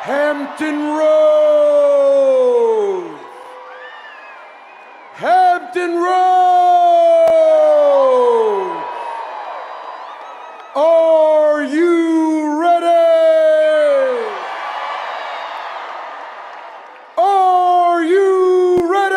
Hampton Roads. Hampton Roads. Are you ready? Are you ready?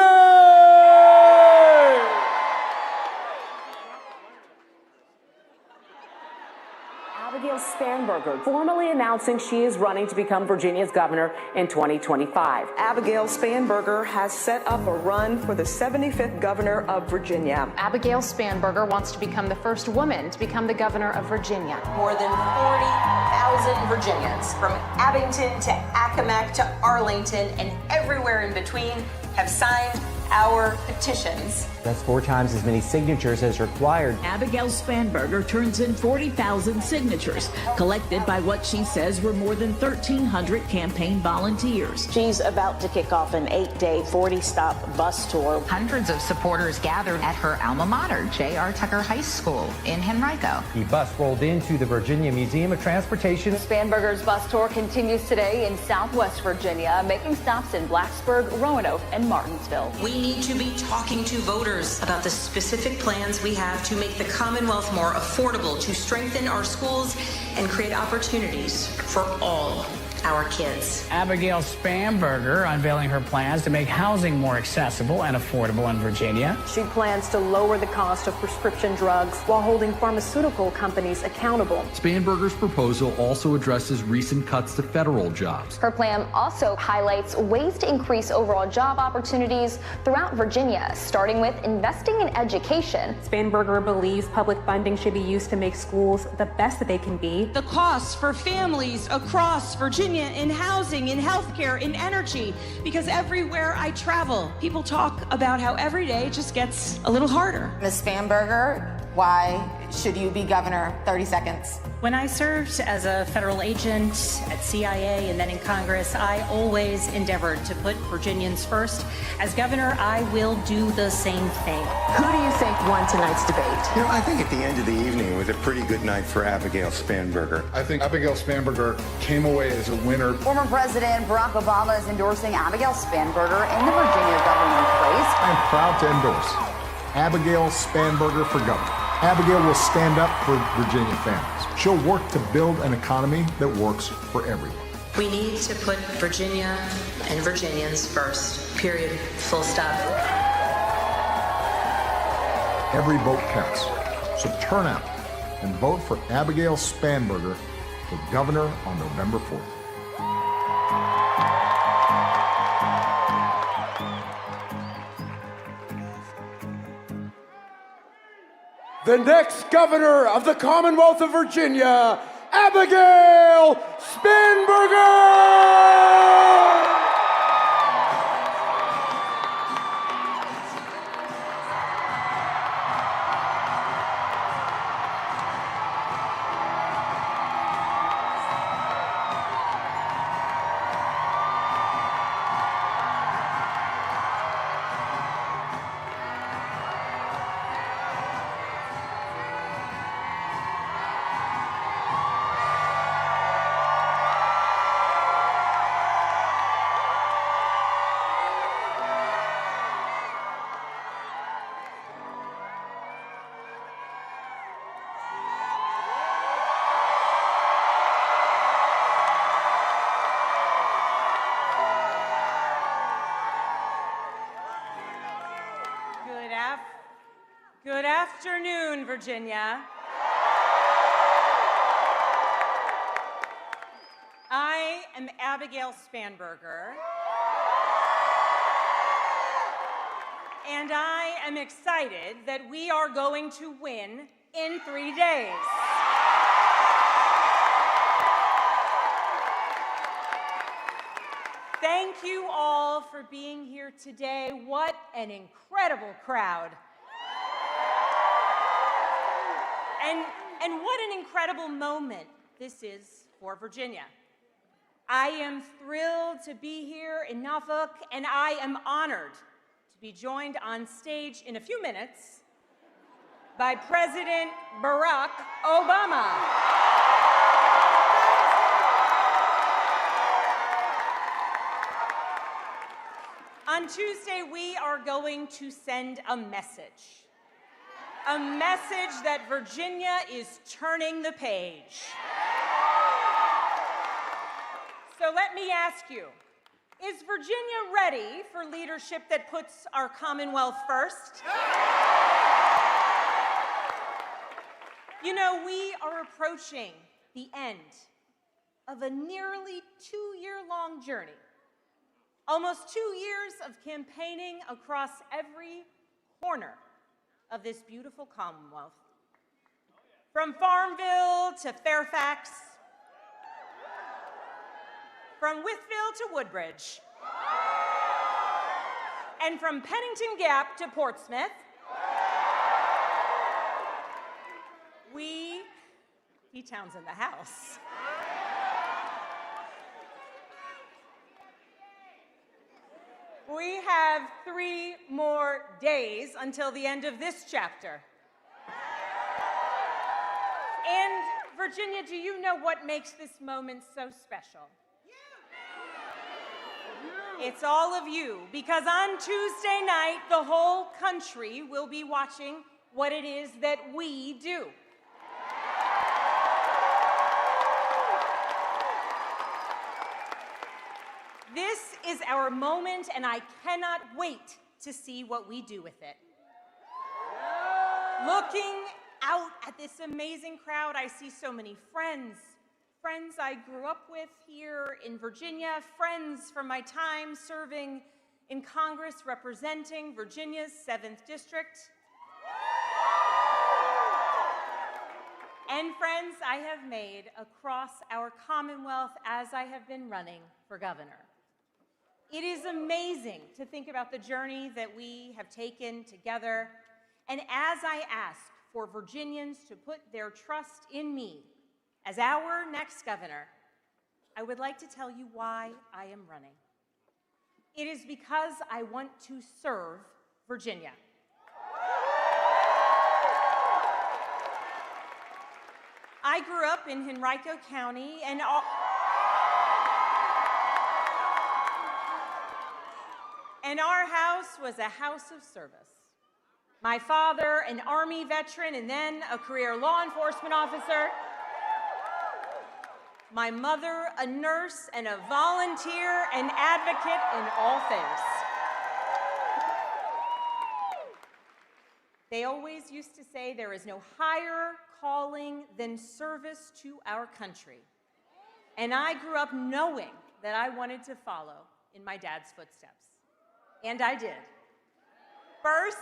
Abigail Spanberger formally announcing she is running to become Virginia's governor in 2025. Abigail Spanberger has set up a run for the 75th governor of Virginia. Abigail Spanberger wants to become the first woman to become the governor of Virginia. More than 40,000 Virginians, from Abington to Accomack to Arlington and everywhere in between, have signed our petitions. That's 4 times as many signatures as required. Abigail Spanberger turns in 40,000 signatures, collected by what she says were more than 1,300 campaign volunteers. She's about to kick off an 8-day, 40-stop bus tour. Hundreds of supporters gathered at her alma mater, J.R. Tucker High School in Henrico. The bus rolled into the Virginia Museum of Transportation. Spanberger's bus tour continues today in Southwest Virginia, making stops in Blacksburg, Roanoke, and Martinsville. We need to be talking to voters about the specific plans we have to make the Commonwealth more affordable, to strengthen our schools, and create opportunities for all our kids. Abigail Spanberger unveiling her plans to make housing more accessible and affordable in Virginia. She plans to lower the cost of prescription drugs while holding pharmaceutical companies accountable. Spanberger's proposal also addresses recent cuts to federal jobs. Her plan also highlights ways to increase overall job opportunities throughout Virginia, starting with investing in education. Spanberger believes public funding should be used to make schools the best that they can be. The costs for families across Virginia in housing, in healthcare, in energy, because everywhere I travel, people talk about how every day just gets a little harder. Ms. Spanberger, why should you be governor? 30 seconds. When I served as a federal agent at CIA and then in Congress, I always endeavored to put Virginians first. As governor, I will do the same thing. Who do you think won tonight's debate? You know, I think at the end of the evening it was a pretty good night for Abigail Spanberger. I think Abigail Spanberger came away as a winner. Former President Barack Obama is endorsing Abigail Spanberger in the Virginia governor race. I'm proud to endorse Abigail Spanberger for governor. Abigail will stand up for Virginia families. She'll work to build an economy that works for everyone. We need to put Virginia and Virginians first, period, full stop. Every vote counts. So turn out and vote for Abigail Spanberger for governor on November 4th. The next governor of the Commonwealth of Virginia, Abigail Spanberger! Good afternoon, Virginia. I am Abigail Spanberger, and I am excited that we are going to win in 3 days. Thank you all for being here today. What an incredible crowd. And what an incredible moment this is for Virginia. I am thrilled to be here in Norfolk, and I am honored to be joined on stage in a few minutes by President Barack Obama. On Tuesday, we are going to send a message. A message that Virginia is turning the page. So let me ask you, is Virginia ready for leadership that puts our Commonwealth first? You know, we are approaching the end of a nearly 2-year-long journey. Almost 2 years of campaigning across every corner of this beautiful Commonwealth. From Farmville to Fairfax, from Wytheville to Woodbridge, and from Pennington Gap to Portsmouth, P-Town's in the house. We have 3 more days until the end of this chapter. And Virginia, do you know what makes this moment so special? It's all of you, because on Tuesday night, the whole country will be watching what it is that we do. This is our moment, and I cannot wait to see what we do with it. Looking out at this amazing crowd, I see so many friends I grew up with here in Virginia, friends from my time serving in Congress representing Virginia's 7th District, and friends I have made across our Commonwealth as I have been running for governor. It is amazing to think about the journey that we have taken together, and as I ask for Virginians to put their trust in me as our next governor, I would like to tell you why I am running. It is because I want to serve Virginia. I grew up in Henrico County, and our house was a house of service. My father, an Army veteran and then a career law enforcement officer. My mother, a nurse and a volunteer and advocate in all things. They always used to say there is no higher calling than service to our country. And I grew up knowing that I wanted to follow in my dad's footsteps. And I did. First,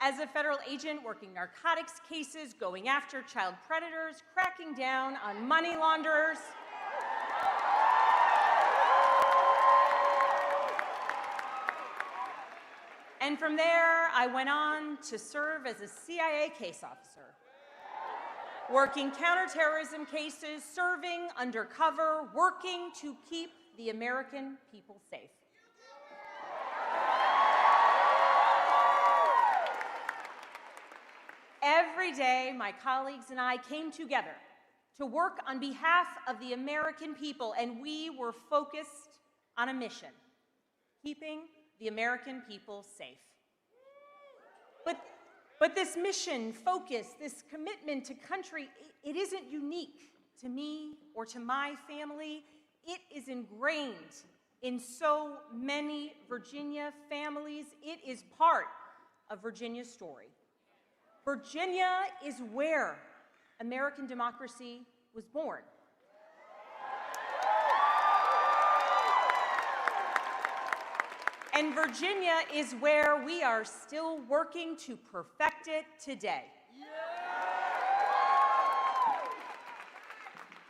as a federal agent working narcotics cases, going after child predators, cracking down on money launderers. And from there, I went on to serve as a CIA case officer, working counterterrorism cases, serving undercover, working to keep the American people safe. Every day, my colleagues and I came together to work on behalf of the American people, and we were focused on a mission: keeping the American people safe. But this mission, focus, this commitment to country, it isn't unique to me or to my family. It is ingrained in so many Virginia families. It is part of Virginia's story. Virginia is where American democracy was born. And Virginia is where we are still working to perfect it today.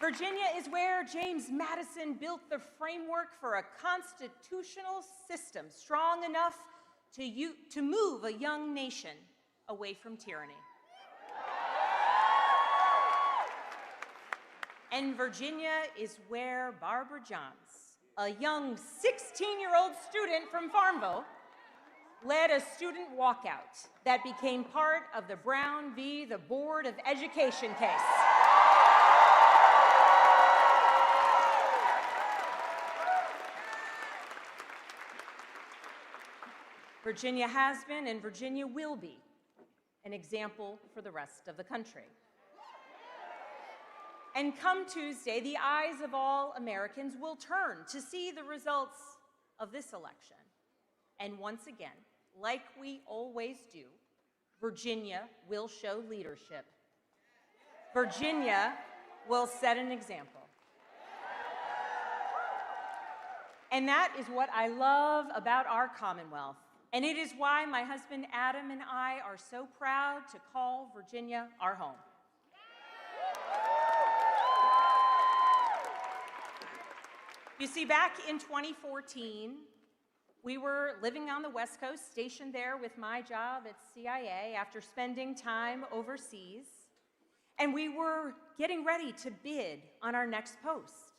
Virginia is where James Madison built the framework for a constitutional system strong enough to move a young nation away from tyranny. And Virginia is where Barbara Johns, a young 16-year-old student from Farmville, led a student walkout that became part of the Brown v. the Board of Education case. Virginia has been and Virginia will be an example for the rest of the country. And come Tuesday, the eyes of all Americans will turn to see the results of this election. And once again, like we always do, Virginia will show leadership. Virginia will set an example. And that is what I love about our Commonwealth. And it is why my husband Adam and I are so proud to call Virginia our home. You see, back in 2014, we were living on the West Coast, stationed there with my job at CIA after spending time overseas, and we were getting ready to bid on our next post.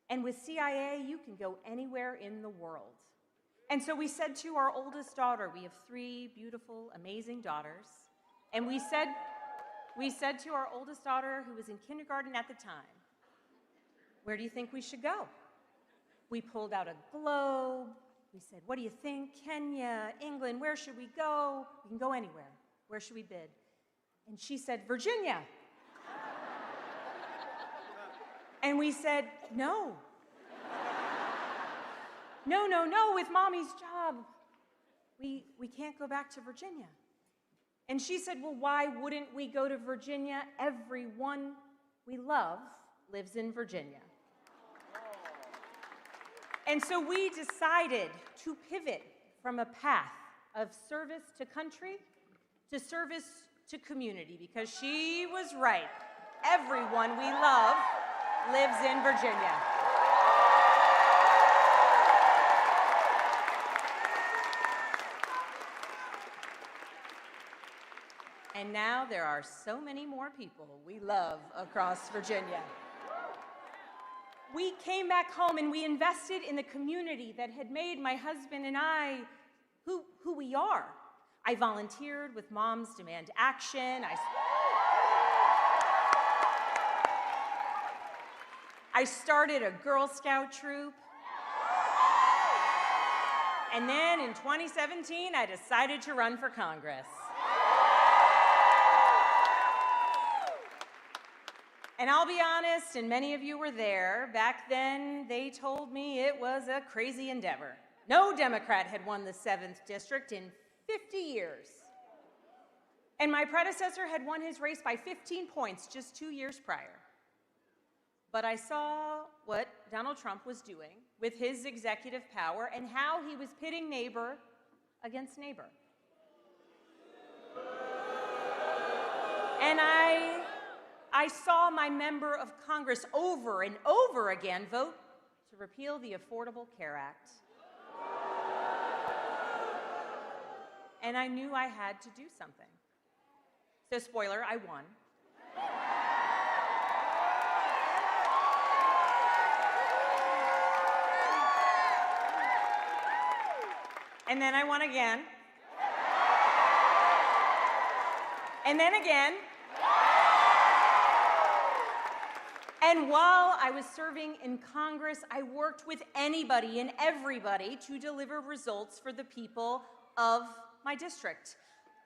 And with CIA, you can go anywhere in the world. And so we said to our oldest daughter, we have 3 beautiful, amazing daughters, and we said to our oldest daughter, who was in kindergarten at the time, where do you think we should go? We pulled out a globe. We said, what do you think? Kenya, England, where should we go? We can go anywhere. Where should we bid? And she said, Virginia. And we said, no. No, with Mommy's job, we can't go back to Virginia. And she said, well, why wouldn't we go to Virginia? Everyone we love lives in Virginia. And so we decided to pivot from a path of service to country to service to community, because she was right. Everyone we love lives in Virginia. And now there are so many more people we love across Virginia. We came back home and we invested in the community that had made my husband and I who we are. I volunteered with Moms Demand Action. I started a Girl Scout troop. And then in 2017, I decided to run for Congress. And I'll be honest, and many of you were there, back then they told me it was a crazy endeavor. No Democrat had won the 7th district in 50 years. And my predecessor had won his race by 15 points just 2 years prior. But I saw what Donald Trump was doing with his executive power and how he was pitting neighbor against neighbor. And I saw my member of Congress over and over again vote to repeal the Affordable Care Act. And I knew I had to do something. So spoiler, I won. And then I won again. And then again. And while I was serving in Congress, I worked with anybody and everybody to deliver results for the people of my district.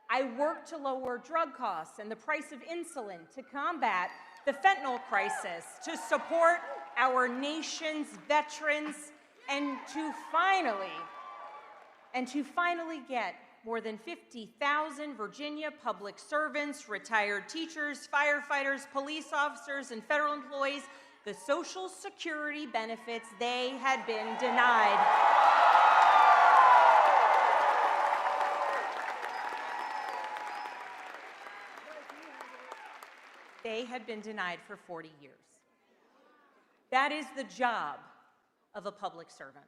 I worked to lower drug costs and the price of insulin, to combat the fentanyl crisis, to support our nation's veterans, and to finally get more than 50,000 Virginia public servants, retired teachers, firefighters, police officers, and federal employees the Social Security benefits they had been denied. They had been denied for 40 years. That is the job of a public servant.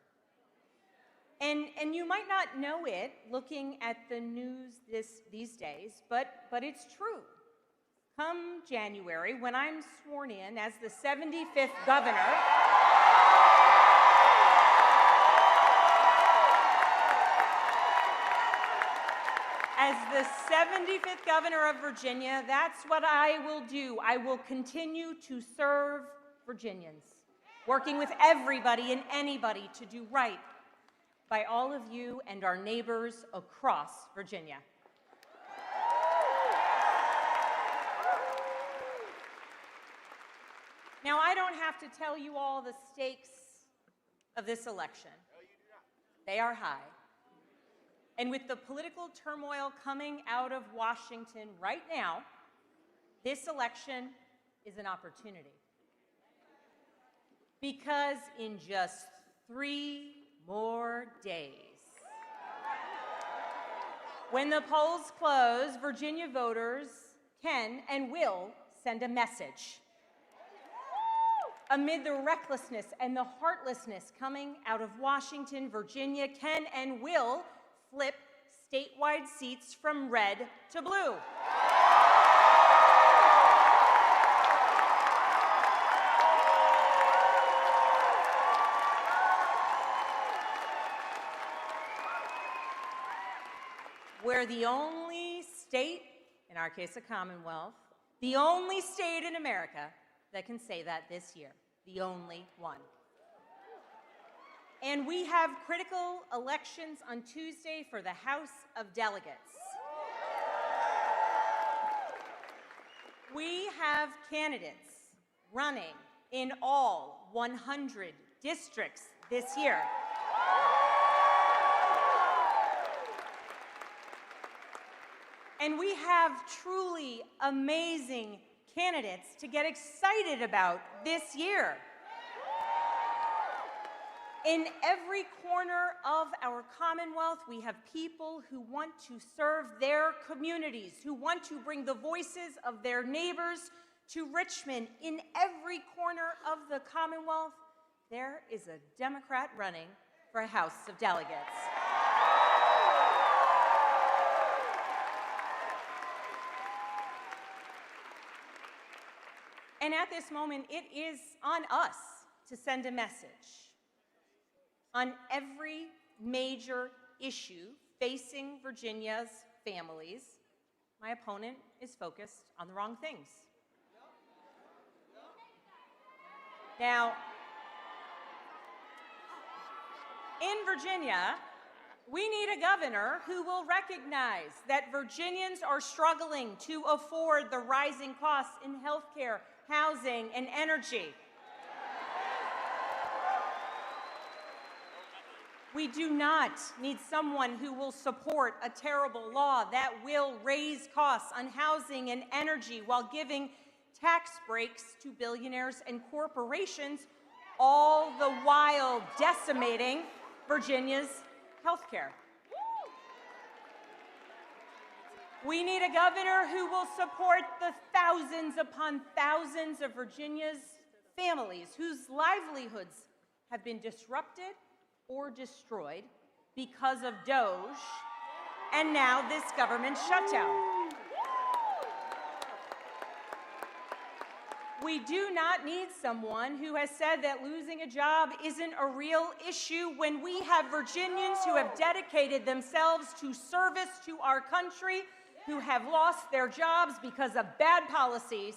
And you might not know it looking at the news these days, but it's true. Come January, when I'm sworn in as the 75th governor, as the 75th governor of Virginia, that's what I will do. I will continue to serve Virginians, working with everybody and anybody to do right by all of you and our neighbors across Virginia. Now, I don't have to tell you all the stakes of this election. They are high. And with the political turmoil coming out of Washington right now, this election is an opportunity. Because in just 3 more days, when the polls close, Virginia voters can and will send a message. Amid the recklessness and the heartlessness coming out of Washington, Virginia can and will flip statewide seats from red to blue. We're the only state, in our case a Commonwealth, the only state in America that can say that this year. The only one. And we have critical elections on Tuesday for the House of Delegates. We have candidates running in all 100 districts this year. And we have truly amazing candidates to get excited about this year. In every corner of our Commonwealth, we have people who want to serve their communities, who want to bring the voices of their neighbors to Richmond. In every corner of the Commonwealth, there is a Democrat running for a House of Delegates. And at this moment, it is on us to send a message. On every major issue facing Virginia's families, my opponent is focused on the wrong things. Now, in Virginia, we need a governor who will recognize that Virginians are struggling to afford the rising costs in healthcare, housing, and energy. We do not need someone who will support a terrible law that will raise costs on housing and energy while giving tax breaks to billionaires and corporations, all the while decimating Virginia's health care. We need a governor who will support the thousands upon thousands of Virginia's families whose livelihoods have been disrupted or destroyed because of DOGE and now this government shutdown. We do not need someone who has said that losing a job isn't a real issue when we have Virginians who have dedicated themselves to service to our country, who have lost their jobs because of bad policies.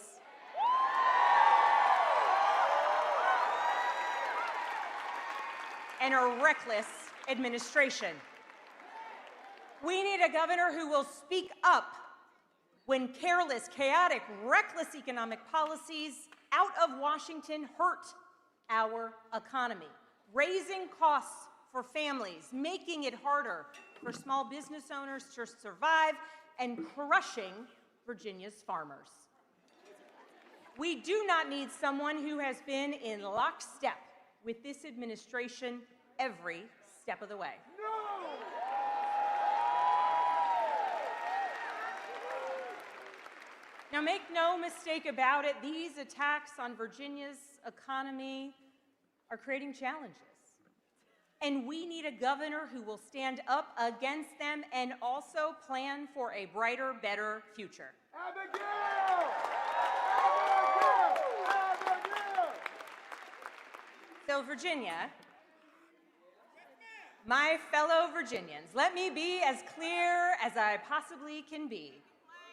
And a reckless administration. We need a governor who will speak up when careless, chaotic, reckless economic policies out of Washington hurt our economy, raising costs for families, making it harder for small business owners to survive, and crushing Virginia's farmers. We do not need someone who has been in lockstep with this administration every step of the way. No! Now, make no mistake about it, these attacks on Virginia's economy are creating challenges. And we need a governor who will stand up against them and also plan for a brighter, better future. Abigail! Abigail! So, Virginia, my fellow Virginians, let me be as clear as I possibly can be.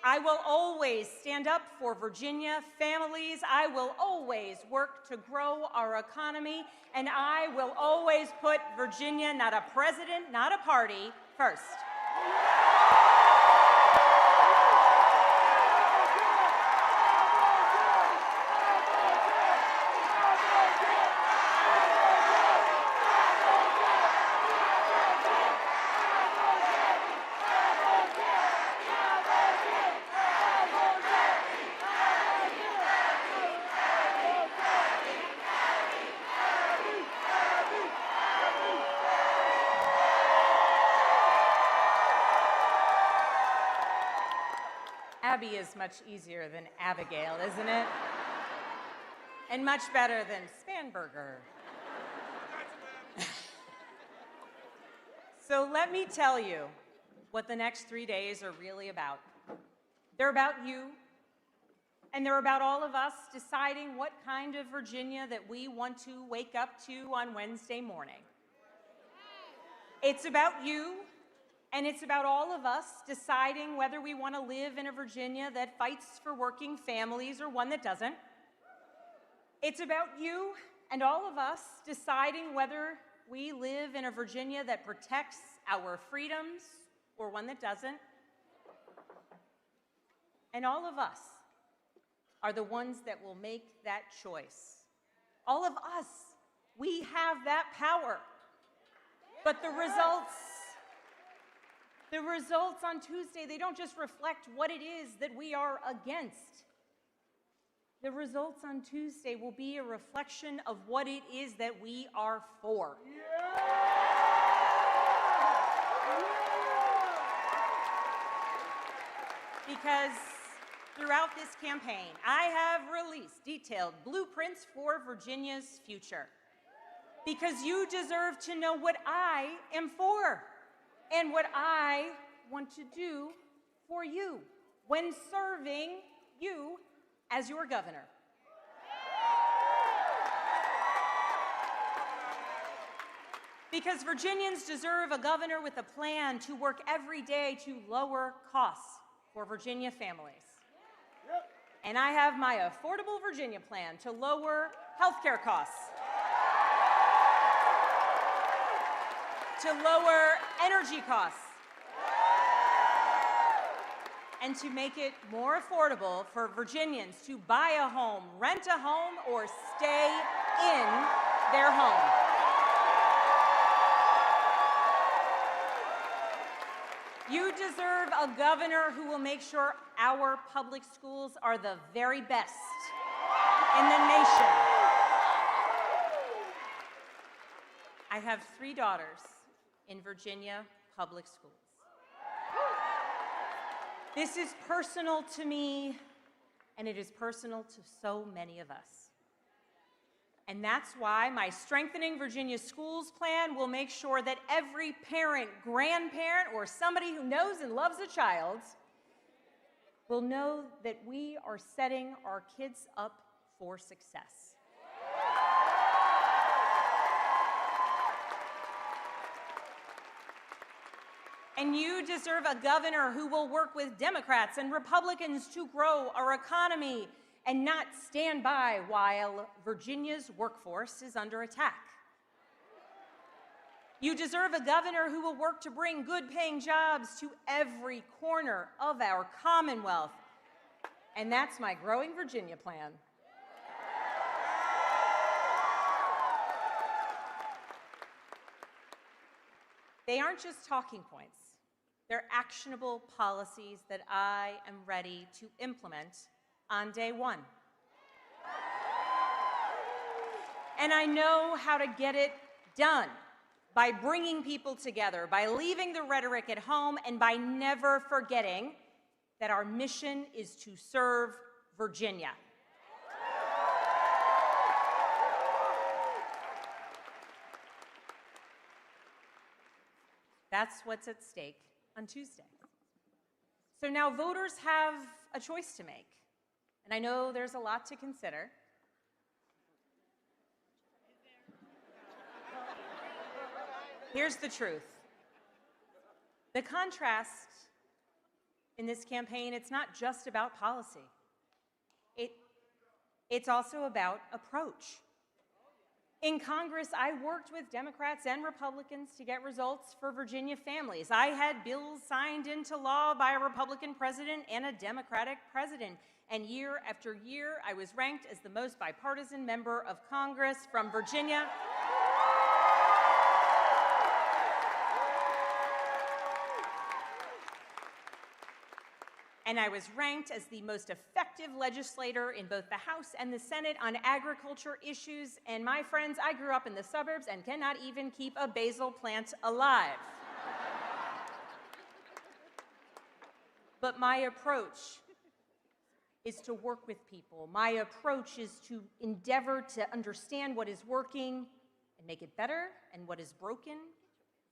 I will always stand up for Virginia families. I will always work to grow our economy. And I will always put Virginia, not a president, not a party, first. Abby is much easier than Abigail, isn't it? And much better than Spanberger. So let me tell you what the next 3 days are really about. They're about you, and they're about all of us deciding what kind of Virginia that we want to wake up to on Wednesday morning. It's about you. And it's about all of us deciding whether we want to live in a Virginia that fights for working families or one that doesn't. It's about you and all of us deciding whether we live in a Virginia that protects our freedoms or one that doesn't. And all of us are the ones that will make that choice. All of us, we have that power. But the results on Tuesday, they don't just reflect what it is that we are against. The results on Tuesday will be a reflection of what it is that we are for. Because throughout this campaign, I have released detailed blueprints for Virginia's future. Because you deserve to know what I am for. And what I want to do for you when serving you as your governor. Because Virginians deserve a governor with a plan to work every day to lower costs for Virginia families. And I have my Affordable Virginia plan to lower healthcare costs, to lower energy costs, and to make it more affordable for Virginians to buy a home, rent a home, or stay in their home. You deserve a governor who will make sure our public schools are the very best in the nation. I have 3 daughters in Virginia public schools. This is personal to me, and it is personal to so many of us. And that's why my Strengthening Virginia Schools plan will make sure that every parent, grandparent, or somebody who knows and loves a child will know that we are setting our kids up for success. And you deserve a governor who will work with Democrats and Republicans to grow our economy and not stand by while Virginia's workforce is under attack. You deserve a governor who will work to bring good-paying jobs to every corner of our Commonwealth. And that's my Growing Virginia plan. They aren't just talking points. They're actionable policies that I am ready to implement on day one. And I know how to get it done by bringing people together, by leaving the rhetoric at home, and by never forgetting that our mission is to serve Virginia. That's what's at stake on Tuesday. So now voters have a choice to make, and I know there's a lot to consider. Here's the truth. The contrast in this campaign, it's not just about policy. It's also about approach. In Congress, I worked with Democrats and Republicans to get results for Virginia families. I had bills signed into law by a Republican president and a Democratic president. And year after year, I was ranked as the most bipartisan member of Congress from Virginia. And I was ranked as the most effective legislator in both the House and the Senate on agriculture issues. And my friends, I grew up in the suburbs and cannot even keep a basil plant alive. But my approach is to work with people. My approach is to endeavor to understand what is working and make it better, and what is broken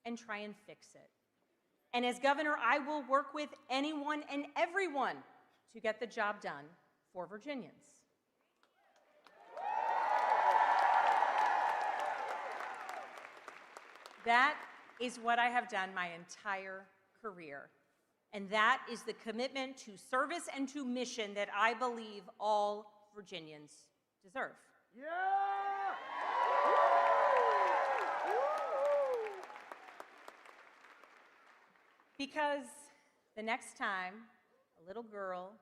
and try and fix it. And as governor, I will work with anyone and everyone to get the job done for Virginians. That is what I have done my entire career. And that is the commitment to service and to mission that I believe all Virginians deserve. Yeah! Because the next time a little girl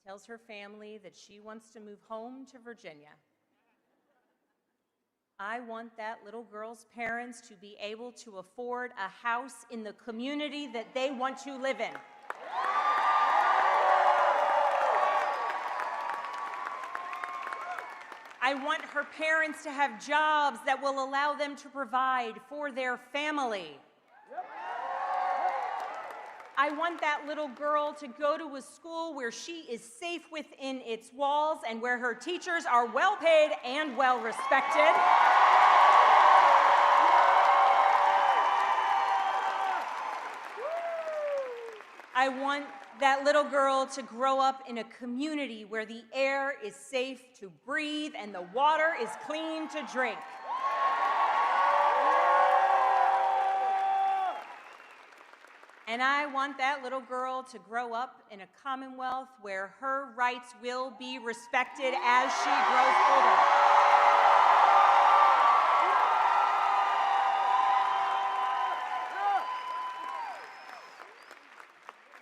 tells her family that she wants to move home to Virginia, I want that little girl's parents to be able to afford a house in the community that they want to live in. I want her parents to have jobs that will allow them to provide for their family. I want that little girl to go to a school where she is safe within its walls and where her teachers are well paid and well respected. I want that little girl to grow up in a community where the air is safe to breathe and the water is clean to drink. And I want that little girl to grow up in a commonwealth where her rights will be respected as she grows older.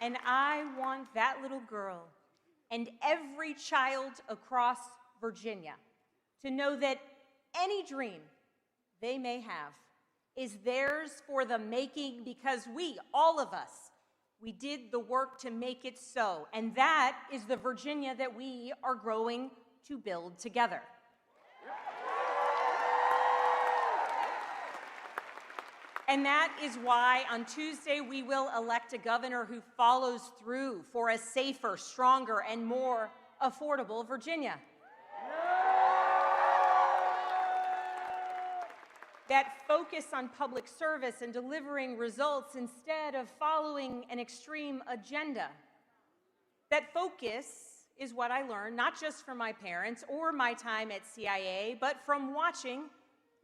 And I want that little girl and every child across Virginia to know that any dream they may have is theirs for the making, because we, all of us, we did the work to make it so. And that is the Virginia that we are growing to build together. And that is why on Tuesday we will elect a governor who follows through for a safer, stronger, and more affordable Virginia. That focus on public service and delivering results instead of following an extreme agenda. That focus is what I learned, not just from my parents or my time at CIA, but from watching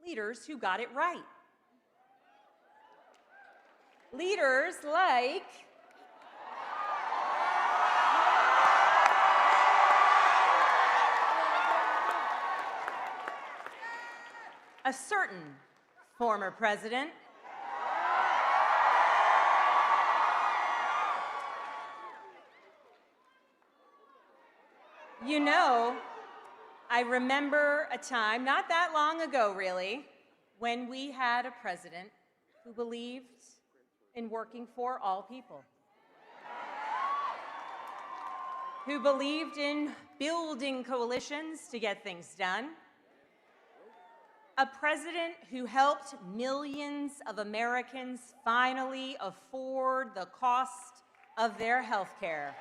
leaders who got it right. Leaders like a certain former president You know, I remember a time, not that long ago really, when we had a president who believed in working for all people, who believed in building coalitions to get things done, a president who helped millions of Americans finally afford the cost of their health care.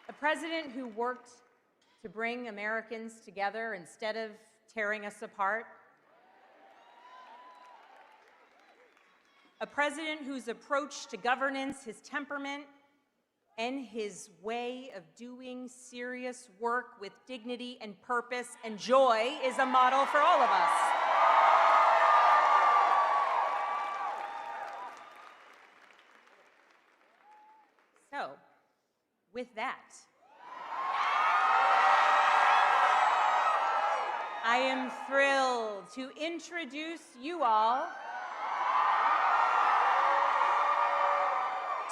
A president who worked to bring Americans together instead of tearing us apart. A president whose approach to governance, his temperament, and his way of doing serious work with dignity and purpose and joy is a model for all of us. So, with that, I am thrilled to introduce you all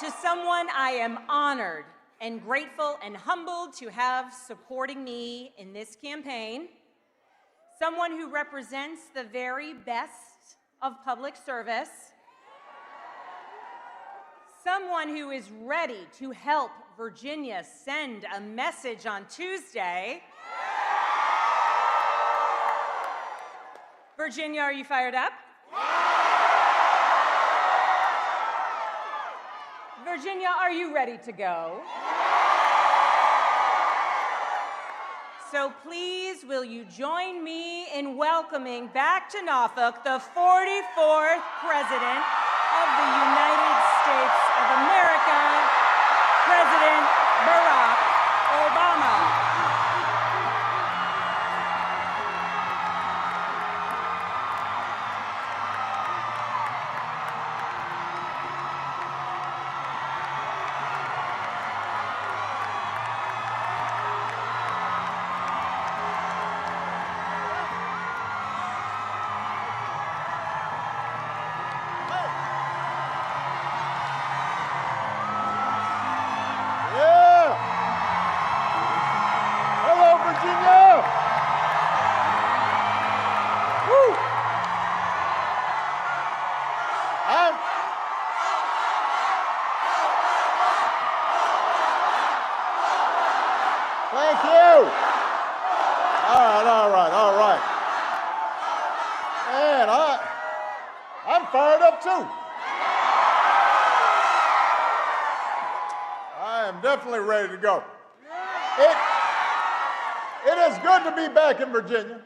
to someone I am honored and grateful and humbled to have supporting me in this campaign, someone who represents the very best of public service, someone who is ready to help Virginia send a message on Tuesday. Virginia, are you fired up? Virginia, are you ready to go? So please, will you join me in welcoming back to Norfolk the 44th President of the United States of America, President Barack Obama. Thank you. All right. Man, I'm fired up too. I am definitely ready to go. It is good to be back in Virginia.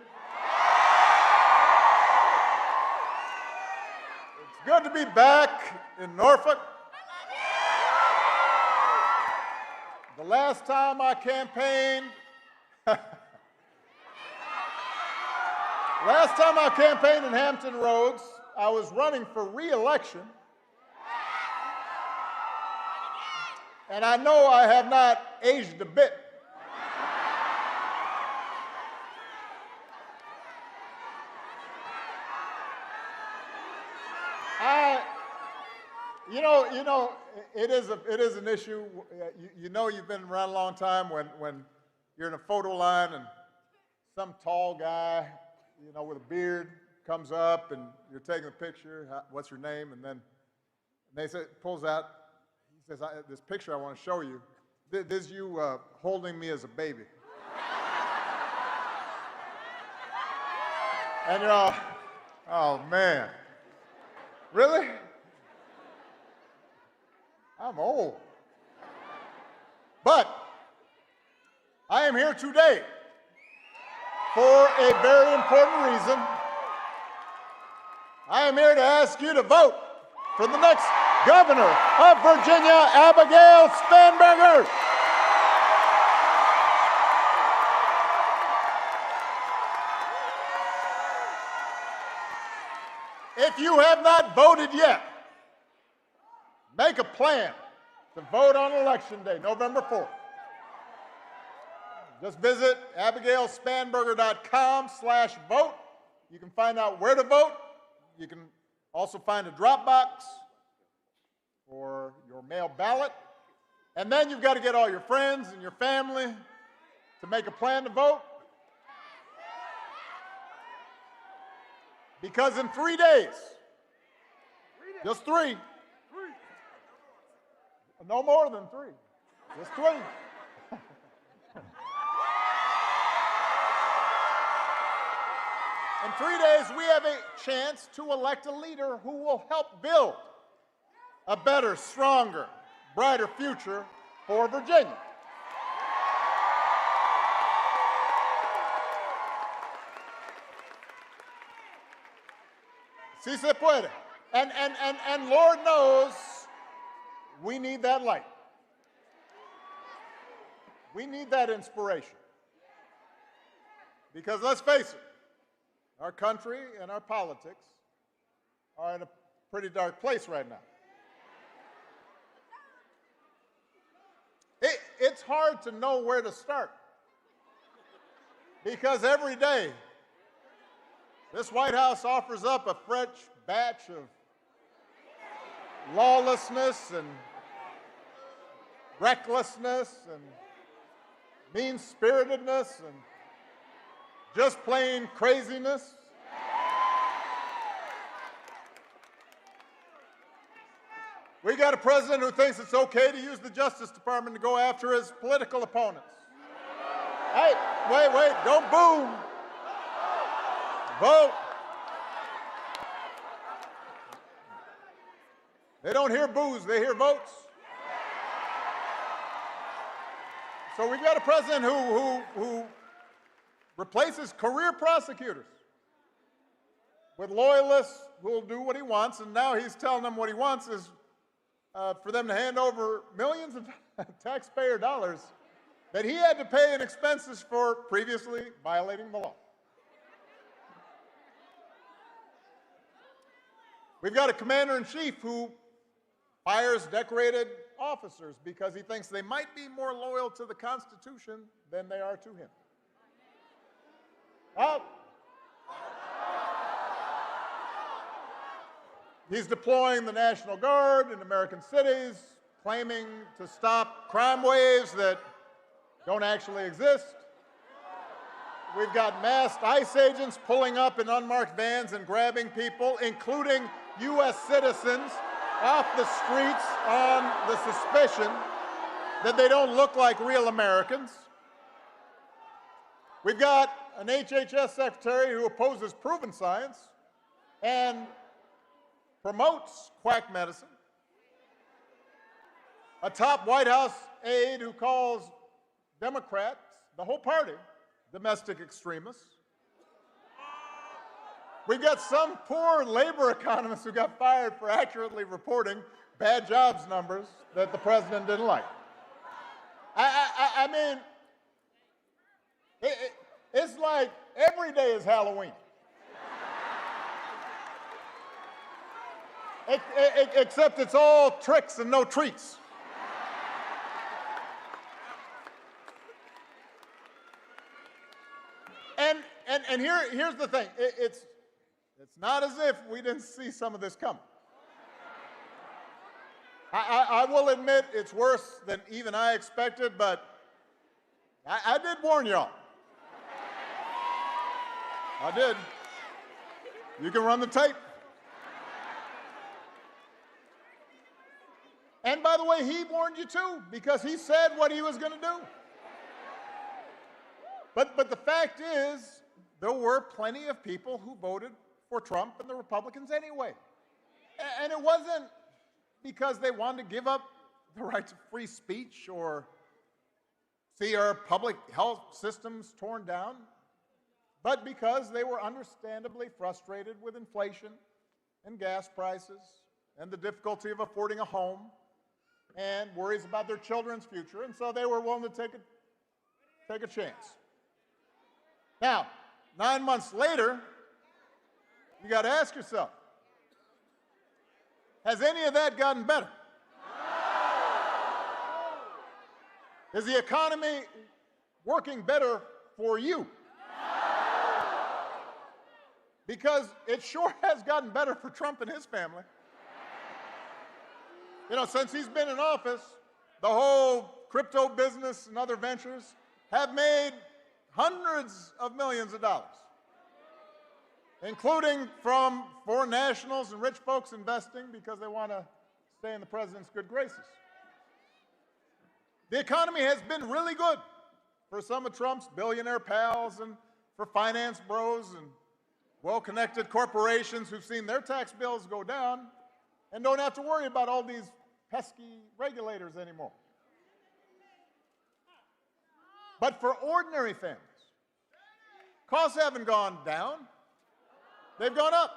It's good to be back in Norfolk. The last time I campaigned, in Hampton Roads, I was running for re-election. And I know I have not aged a bit. It is an issue. You've been around a long time when you're in a photo line and some tall guy, with a beard comes up and you're taking a picture. What's your name? And then pulls out. He says, "This picture I want to show you. This is you holding me as a baby." And you're all, "Oh man, really? I'm old." But I am here today for a very important reason. I am here to ask you to vote for the next governor of Virginia, Abigail Spanberger. If you have not voted yet, make a plan to vote on Election Day, November 4th. Just visit abigailspanberger.com/vote. You can find out where to vote. You can also find a drop box for your mail ballot. And then you've got to get all your friends and your family to make a plan to vote. Because in 3 days, just 3, no more than 3, just 3. In 3 days, we have a chance to elect a leader who will help build a better, stronger, brighter future for Virginia. Si se puede. And Lord knows we need that light. We need that inspiration. Because let's face it, our country and our politics are in a pretty dark place right now. it's hard to know where to start. Because every day, this White House offers up a fresh batch of lawlessness and recklessness and mean-spiritedness and just plain craziness. We got a president who thinks it's okay to use the Justice Department to go after his political opponents. Hey, wait, don't boo. Vote. They don't hear boos, they hear votes. So we've got a president who replaces career prosecutors with loyalists who will do what he wants, and now he's telling them what he wants is for them to hand over millions of taxpayer dollars that he had to pay in expenses for previously violating the law. We've got a commander-in-chief who fires decorated officers because he thinks they might be more loyal to the Constitution than they are to him. He's deploying the National Guard in American cities, claiming to stop crime waves that don't actually exist. We've got masked ICE agents pulling up in unmarked vans and grabbing people, including U.S. citizens, off the streets on the suspicion that they don't look like real Americans. We've got an HHS secretary who opposes proven science and promotes quack medicine. A top White House aide who calls Democrats, the whole party, domestic extremists. We've got some poor labor economists who got fired for accurately reporting bad jobs numbers that the president didn't like. I mean, it's like every day is Halloween. Except it's all tricks and no treats. And here's the thing. It's not as if we didn't see some of this coming. I will admit it's worse than even I expected, but I did warn y'all. I did. You can run the tape. And by the way, he warned you too, because he said what he was going to do. But the fact is, there were plenty of people who voted for Trump and the Republicans anyway. And it wasn't because they wanted to give up the right to free speech or see our public health systems torn down, but because they were understandably frustrated with inflation and gas prices and the difficulty of affording a home and worries about their children's future, and so they were willing to take a chance. Now, 9 months later, you got to ask yourself, has any of that gotten better? Is the economy working better for you? Because it sure has gotten better for Trump and his family. You know, since he's been in office, the whole crypto business and other ventures have made hundreds of millions of dollars, including from foreign nationals and rich folks investing because they want to stay in the president's good graces. The economy has been really good for some of Trump's billionaire pals and for finance bros and well-connected corporations who've seen their tax bills go down and don't have to worry about all these pesky regulators anymore. But for ordinary families, costs haven't gone down, they've gone up,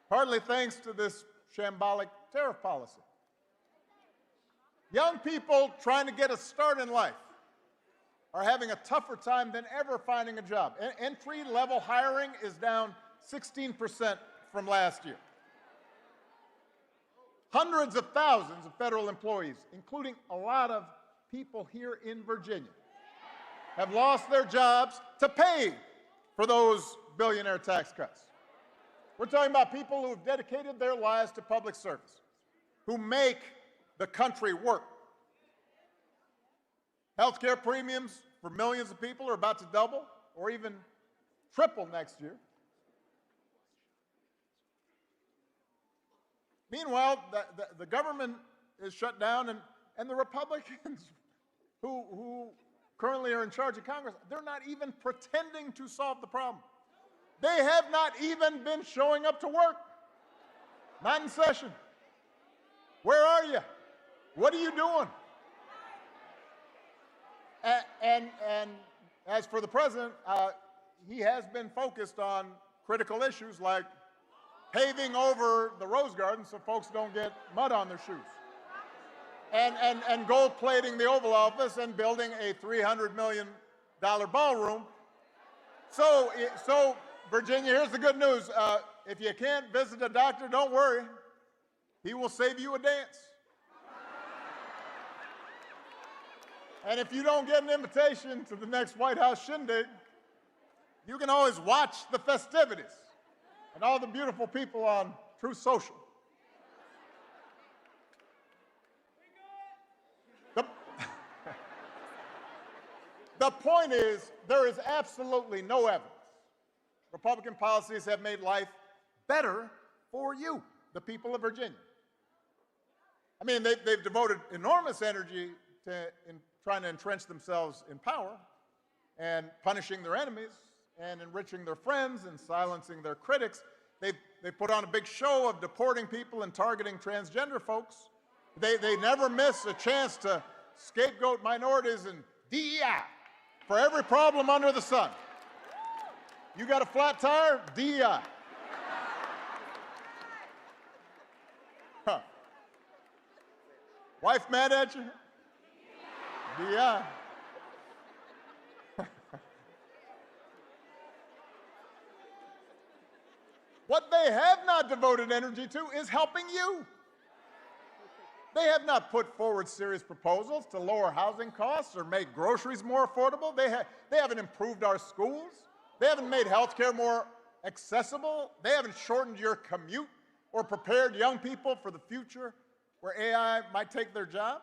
partly thanks to this shambolic tariff policy. Young people trying to get a start in life are having a tougher time than ever finding a job. Entry-level hiring is down 16% from last year. Hundreds of thousands of federal employees, including a lot of people here in Virginia have lost their jobs to pay for those billionaire tax cuts. We're talking about people who have dedicated their lives to public service, who make the country work. Healthcare premiums for millions of people are about to double or even triple next year. Meanwhile, the government is shut down, and the Republicans who currently are in charge of Congress, they're not even pretending to solve the problem. They have not even been showing up to work. Not in session. Where are you? What are you doing? And as for the president, he has been focused on critical issues like paving over the Rose Garden so folks don't get mud on their shoes, and gold plating the Oval Office and building a $300 million ballroom. So Virginia, here's the good news. If you can't visit a doctor, don't worry. He will save you a dance. And if you don't get an invitation to the next White House shindig, you can always watch the festivities and all the beautiful people on Truth Social. The point is, there is absolutely no evidence Republican policies have made life better for you, the people of Virginia. I mean, they've devoted enormous energy in trying to entrench themselves in power and punishing their enemies and enriching their friends and silencing their critics. They put on a big show of deporting people and targeting transgender folks. They never miss a chance to scapegoat minorities and DEI for every problem under the sun. You got a flat tire? DEI. Huh. Wife mad at you? DEI. What they have not devoted energy to is helping you. They have not put forward serious proposals to lower housing costs or make groceries more affordable. They haven't improved our schools. They haven't made health care more accessible. They haven't shortened your commute or prepared young people for the future where AI might take their job.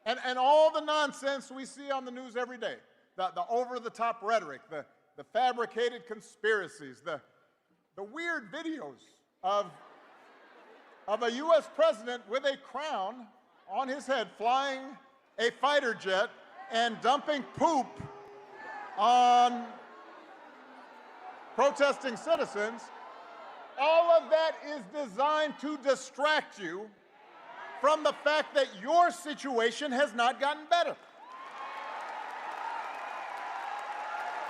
And all the nonsense we see on the news every day, the over-the-top rhetoric, the fabricated conspiracies, the weird videos of a U.S. president with a crown on his head flying a fighter jet and dumping poop on protesting citizens. All of that is designed to distract you from the fact that your situation has not gotten better.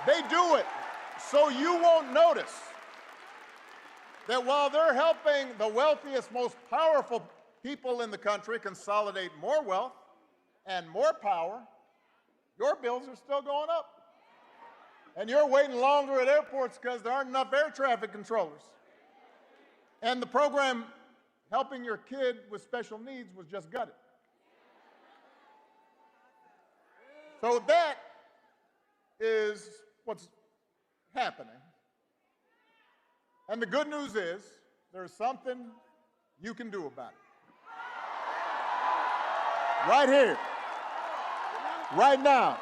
They do it so you won't notice that while they're helping the wealthiest, most powerful people in the country consolidate more wealth and more power, your bills are still going up. And you're waiting longer at airports because there aren't enough air traffic controllers. And the program helping your kid with special needs was just gutted. So that is what's happening. And the good news is there's something you can do about it. Right here, right now.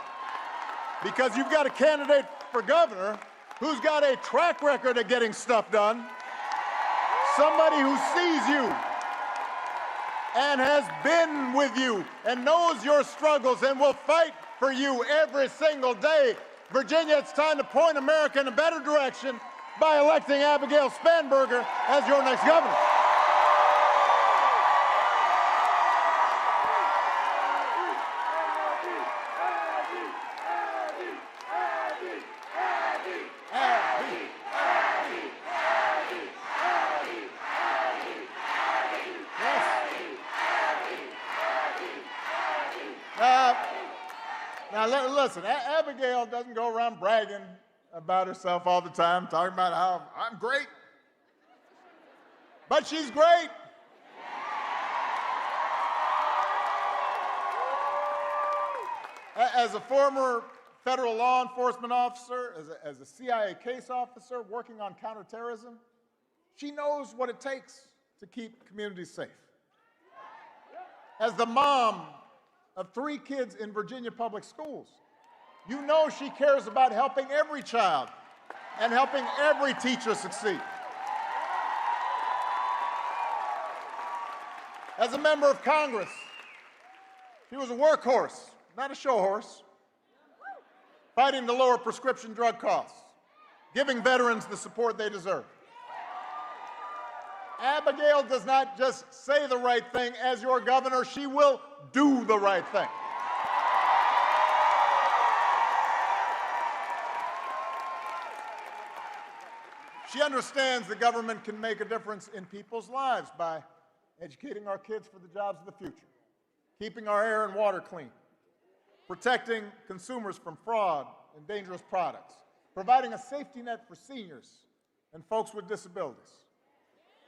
Because you've got a candidate for governor who's got a track record of getting stuff done. Somebody who sees you and has been with you and knows your struggles and will fight for you every single day. Virginia, it's time to point America in a better direction by electing Abigail Spanberger as your next governor. Now, listen, Abigail doesn't go around bragging about herself all the time, talking about how I'm great. But she's great. As a former federal law enforcement officer, as a CIA case officer working on counterterrorism, she knows what it takes to keep communities safe. As the mom of 3 kids in Virginia public schools, you know she cares about helping every child and helping every teacher succeed. As a member of Congress, she was a workhorse, not a show horse, fighting to lower prescription drug costs, giving veterans the support they deserve. Abigail does not just say the right thing. As your governor, she will do the right thing. She understands the government can make a difference in people's lives by educating our kids for the jobs of the future, keeping our air and water clean, protecting consumers from fraud and dangerous products, providing a safety net for seniors and folks with disabilities,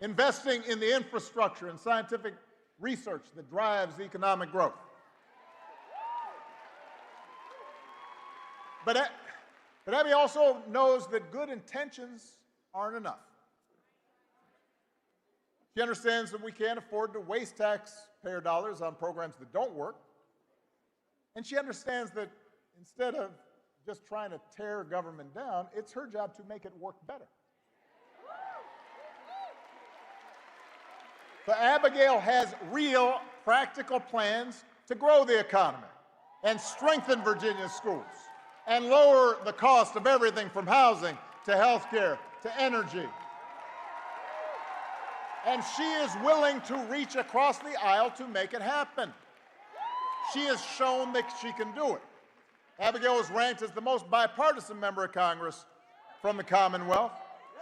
investing in the infrastructure and scientific research that drives economic growth. But Abby also knows that good intentions aren't enough. She understands that we can't afford to waste taxpayer dollars on programs that don't work. And she understands that instead of just trying to tear government down, it's her job to make it work better. So Abigail has real, practical plans to grow the economy and strengthen Virginia's schools and lower the cost of everything from housing to health care to energy. And she is willing to reach across the aisle to make it happen. She has shown that she can do it. Abigail is ranked as the most bipartisan member of Congress from the Commonwealth.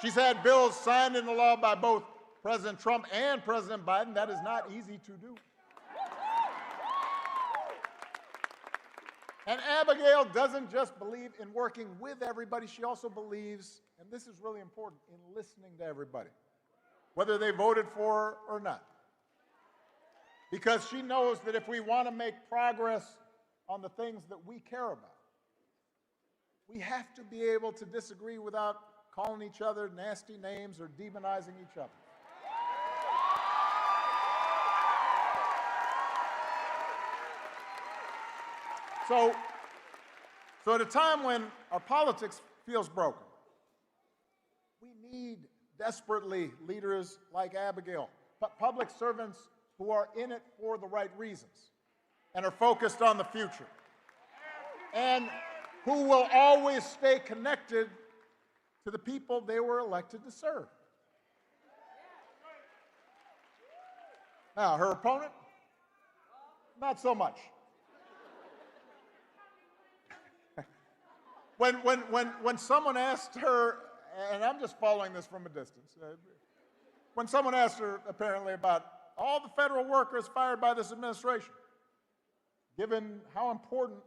She's had bills signed into law by both President Trump and President Biden. That is not easy to do. And Abigail doesn't just believe in working with everybody, she also believes, and this is really important, in listening to everybody, whether they voted for her or not. Because she knows that if we want to make progress on the things that we care about, we have to be able to disagree without calling each other nasty names or demonizing each other. So at a time when our politics feels broken, we need desperately leaders like Abigail, public servants who are in it for the right reasons and are focused on the future, and who will always stay connected to the people they were elected to serve. Now, her opponent, not so much. When someone asked her, and I'm just following this from a distance, when someone asked her apparently about all the federal workers fired by this administration, given how important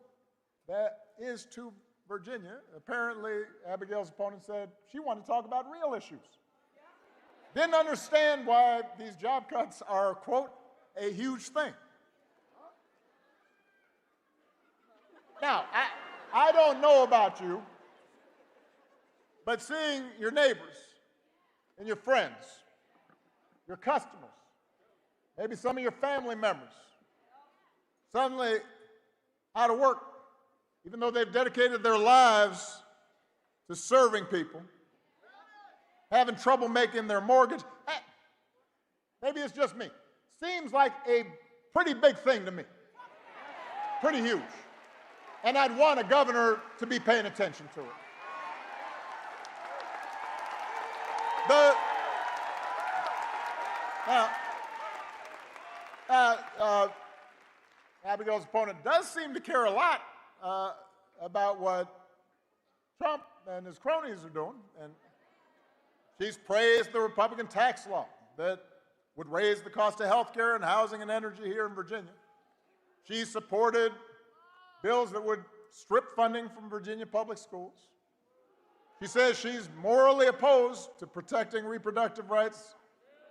that is to Virginia, apparently Abigail's opponent said she wanted to talk about real issues. Didn't understand why these job cuts are, quote, a huge thing. Now, I don't know about you, but seeing your neighbors and your friends, your customers, maybe some of your family members suddenly out of work, even though they've dedicated their lives to serving people, having trouble making their mortgage, maybe it's just me. Seems like a pretty big thing to me, pretty huge. And I'd want a governor to be paying attention to it. Abigail's opponent does seem to care a lot about what Trump and his cronies are doing. And she's praised the Republican tax law that would raise the cost of health care and housing and energy here in Virginia. She's supported bills that would strip funding from Virginia public schools. She says she's morally opposed to protecting reproductive rights,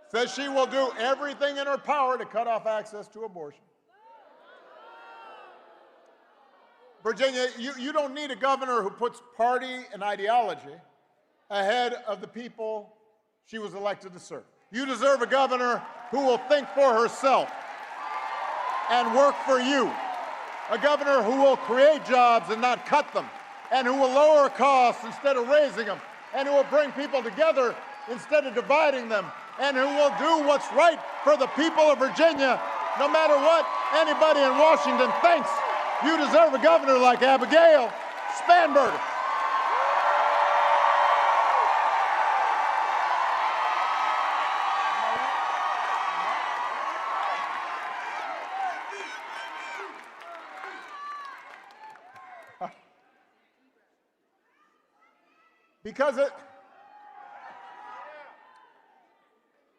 says she will do everything in her power to cut off access to abortion. Virginia, you don't need a governor who puts party and ideology ahead of the people she was elected to serve. You deserve a governor who will think for herself and work for you. A governor who will create jobs and not cut them, and who will lower costs instead of raising them, and who will bring people together instead of dividing them, and who will do what's right for the people of Virginia, no matter what anybody in Washington thinks. You deserve a governor like Abigail Spanberger. Because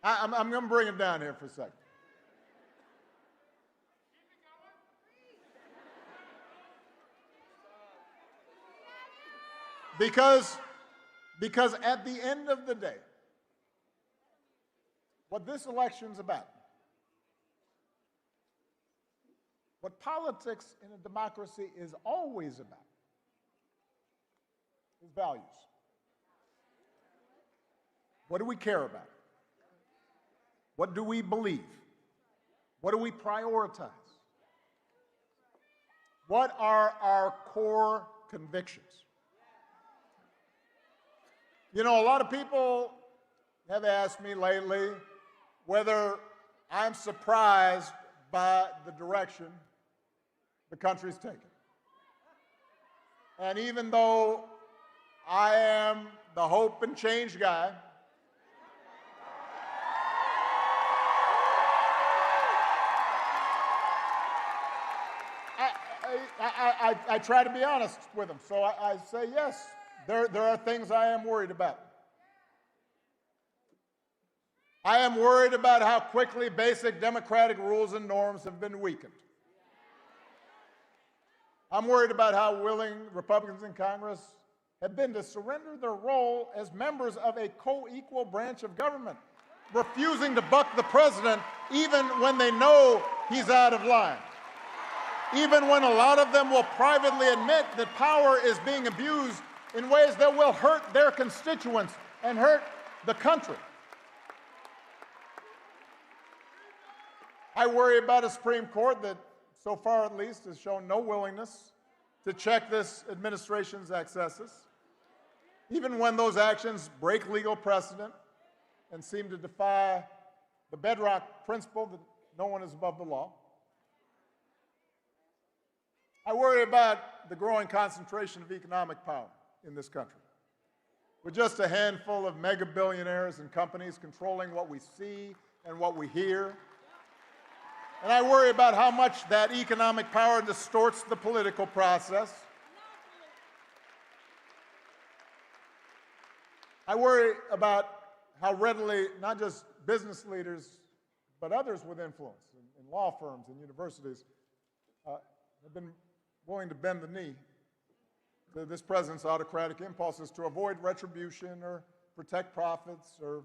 I'm going to bring it down here for a second. Because at the end of the day, what this election's about, what politics in a democracy is always about, is values. What do we care about? What do we believe? What do we prioritize? What are our core convictions? You know, a lot of people have asked me lately whether I'm surprised by the direction the country's taken. And even though I am the hope and change guy, I try to be honest with them. So I say, yes, there are things I am worried about. I am worried about how quickly basic democratic rules and norms have been weakened. I'm worried about how willing Republicans in Congress have been to surrender their role as members of a co-equal branch of government, refusing to buck the president even when they know he's out of line. Even when a lot of them will privately admit that power is being abused in ways that will hurt their constituents and hurt the country. I worry about a Supreme Court that, so far at least, has shown no willingness to check this administration's excesses, even when those actions break legal precedent and seem to defy the bedrock principle that no one is above the law. I worry about the growing concentration of economic power in this country, with just a handful of mega billionaires and companies controlling what we see and what we hear. And I worry about how much that economic power distorts the political process. I worry about how readily not just business leaders, but others with influence in law firms and universities have been willing to bend the knee to this president's autocratic impulses to avoid retribution or protect profits or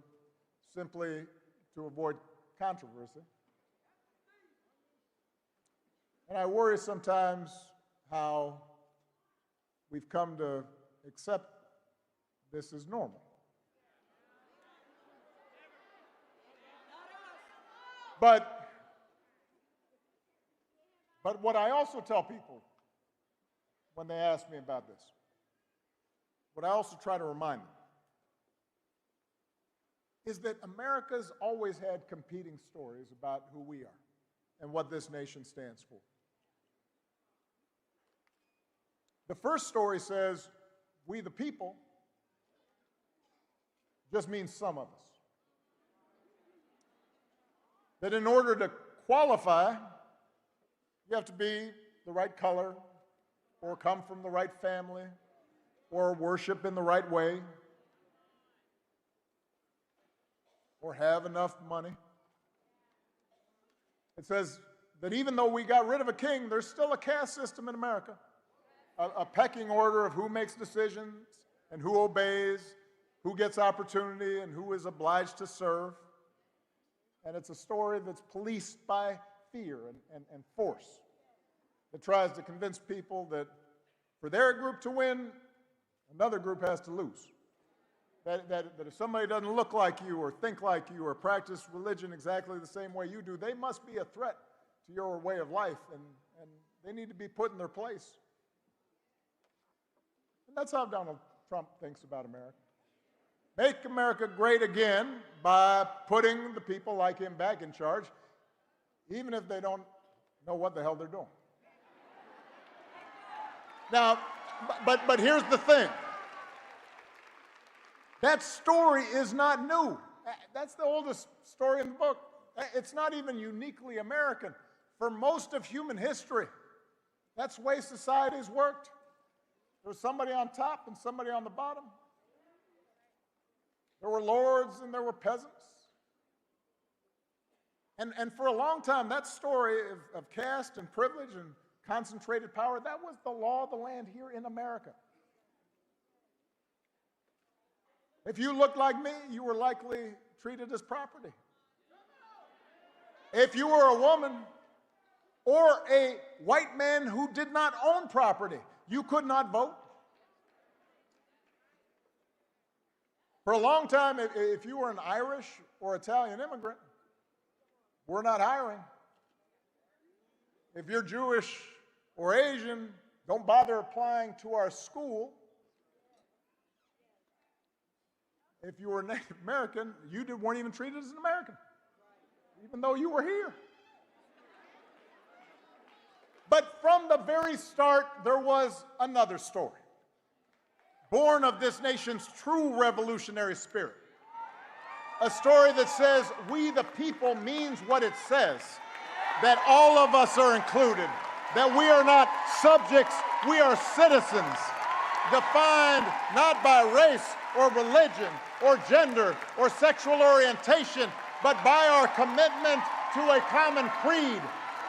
simply to avoid controversy. And I worry sometimes how we've come to accept this as normal. But what I also tell people when they ask me about this, what I also try to remind them, is that America's always had competing stories about who we are and what this nation stands for. The first story says, we the people, just means some of us. That in order to qualify, you have to be the right color, or come from the right family, or worship in the right way, or have enough money. It says that even though we got rid of a king, there's still a caste system in America, a pecking order of who makes decisions and who obeys, who gets opportunity and who is obliged to serve. And it's a story that's policed by fear and force, that tries to convince people that For their group to win, another group has to lose. That if somebody doesn't look like you or think like you or practice religion exactly the same way you do, they must be a threat to your way of life, and they need to be put in their place. And that's how Donald Trump thinks about America. Make America great again by putting the people like him back in charge, even if they don't know what the hell they're doing. Now, but here's the thing. That story is not new. That's the oldest story in the book. It's not even uniquely American. For most of human history, that's the way societies worked. There was somebody on top and somebody on the bottom. There were lords and there were peasants. And for a long time, that story of caste and privilege and concentrated power, that was the law of the land here in America. If you looked like me, you were likely treated as property. If you were a woman or a white man who did not own property, you could not vote. For a long time, if you were an Irish or Italian immigrant, we're not hiring. If you're Jewish or Asian, don't bother applying to our school. If you were Native American, you weren't even treated as an American, even though you were here. But from the very start, there was another story, born of this nation's true revolutionary spirit. A story that says we the people means what it says, that all of us are included, that we are not subjects, we are citizens, defined not by race or religion or gender or sexual orientation, but by our commitment to a common creed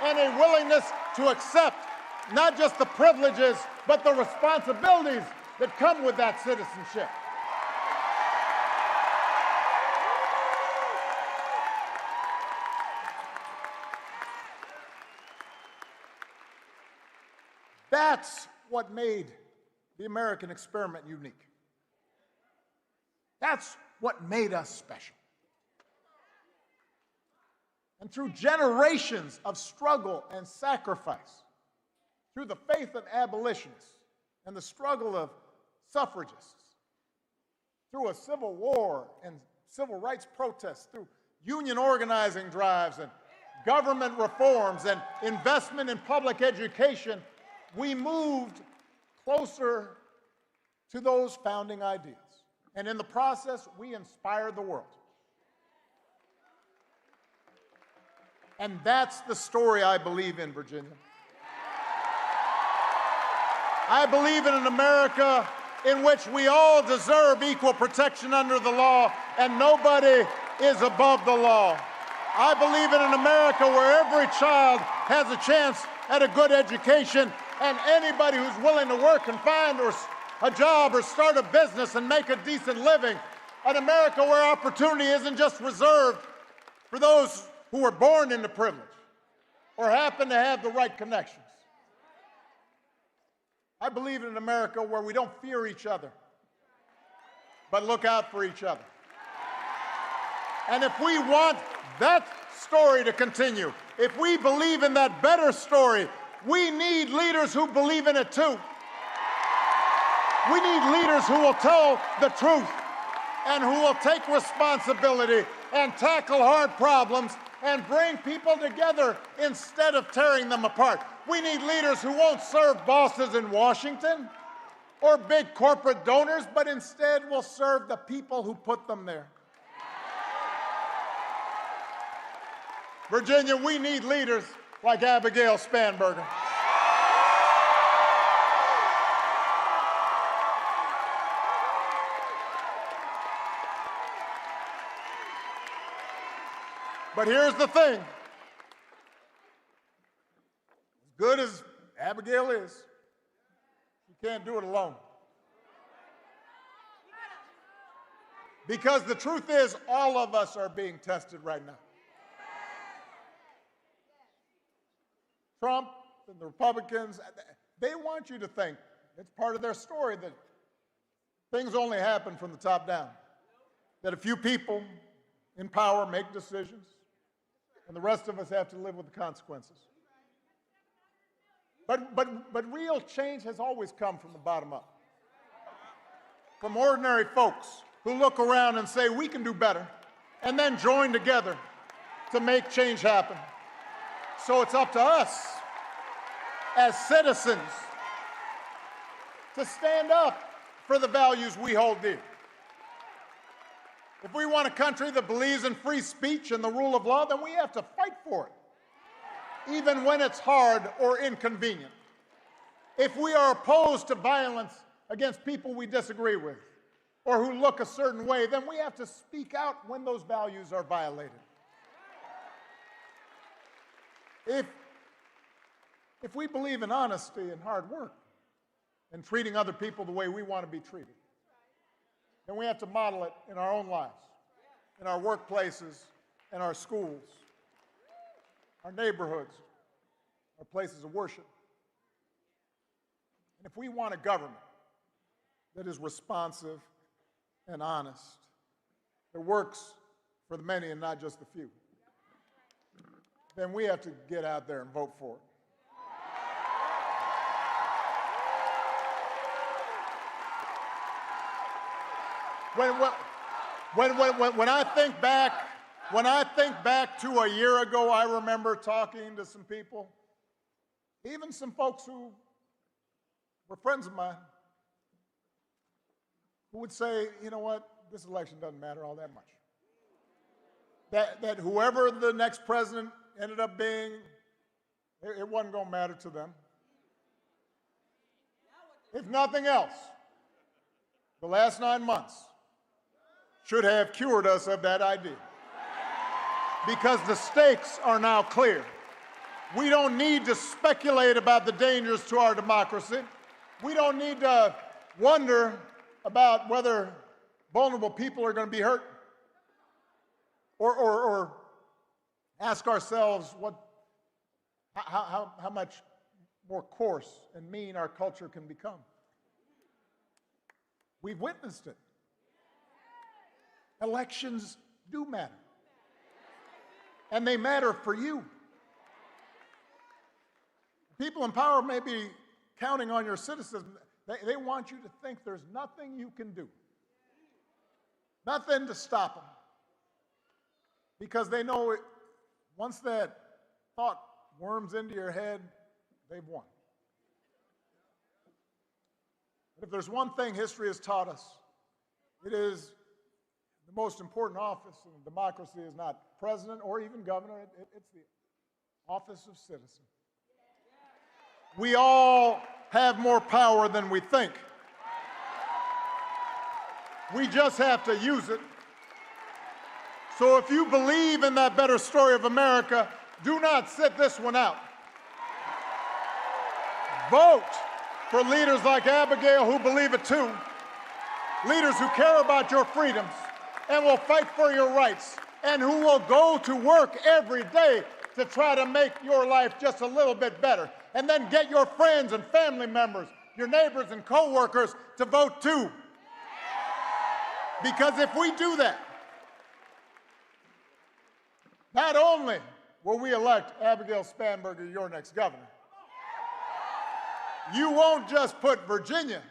and a willingness to accept not just the privileges, but the responsibilities that come with that citizenship. That's what made the American experiment unique. That's what made us special. And through generations of struggle and sacrifice, through the faith of abolitionists and the struggle of suffragists, through a civil war and civil rights protests, through union organizing drives and government reforms and investment in public education, we moved closer to those founding ideas. And in the process, we inspired the world. And that's the story I believe in, Virginia. I believe in an America in which we all deserve equal protection under the law and nobody is above the law. I believe in an America where every child has a chance at a good education and anybody who's willing to work and find a job or start a business and make a decent living. An America where opportunity isn't just reserved for those who were born into privilege or happen to have the right connections. I believe in an America where we don't fear each other, but look out for each other. And if we want that story to continue, if we believe in that better story, we need leaders who believe in it too. We need leaders who will tell the truth and who will take responsibility and tackle hard problems and bring people together instead of tearing them apart. We need leaders who won't serve bosses in Washington or big corporate donors, but instead will serve the people who put them there. Virginia, we need leaders like Abigail Spanberger. But here's the thing. As good as Abigail is, she can't do it alone. Because the truth is, all of us are being tested right now. Trump and the Republicans, they want you to think it's part of their story that things only happen from the top down, that a few people in power make decisions, and the rest of us have to live with the consequences. But real change has always come from the bottom up, from ordinary folks who look around and say, we can do better, and then join together to make change happen. So it's up to us as citizens to stand up for the values we hold dear. If we want a country that believes in free speech and the rule of law, then we have to fight for it, even when it's hard or inconvenient. If we are opposed to violence against people we disagree with or who look a certain way, then we have to speak out when those values are violated. If we believe in honesty and hard work and treating other people the way we want to be treated, then we have to model it in our own lives, in our workplaces, in our schools, our neighborhoods, our places of worship. And if we want a government that is responsive and honest, that works for the many and not just the few, then we have to get out there and vote for it. When I think back to a year ago, I remember talking to some people, even some folks who were friends of mine, who would say, you know what, this election doesn't matter all that much. That whoever the next president ended up being, it wasn't going to matter to them. If nothing else, the last 9 months should have cured us of that idea. Because the stakes are now clear. We don't need to speculate about the dangers to our democracy. We don't need to wonder about whether vulnerable people are going to be hurt or ask ourselves how much more coarse and mean our culture can become. We've witnessed it. Elections do matter. And they matter for you. People in power may be counting on your citizens. They want you to think there's nothing you can do. Nothing to stop them. Because they know once that thought worms into your head, they've won. But if there's one thing history has taught us, it is the most important office in a democracy is not president or even governor, it's the office of citizen. We all have more power than we think. We just have to use it. So if you believe in that better story of America, do not sit this one out. Vote for leaders like Abigail who believe it too, leaders who care about your freedoms and will fight for your rights, and who will go to work every day to try to make your life just a little bit better. And then get your friends and family members, your neighbors and co-workers to vote too. Because if we do that, not only will we elect Abigail Spanberger, your next governor, you won't just put Virginia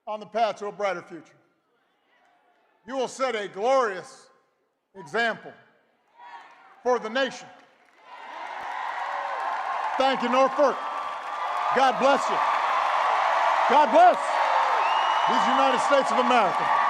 on the path to a brighter future. You will set a glorious example for the nation. Thank you, Norfolk. God bless you. God bless these United States of America.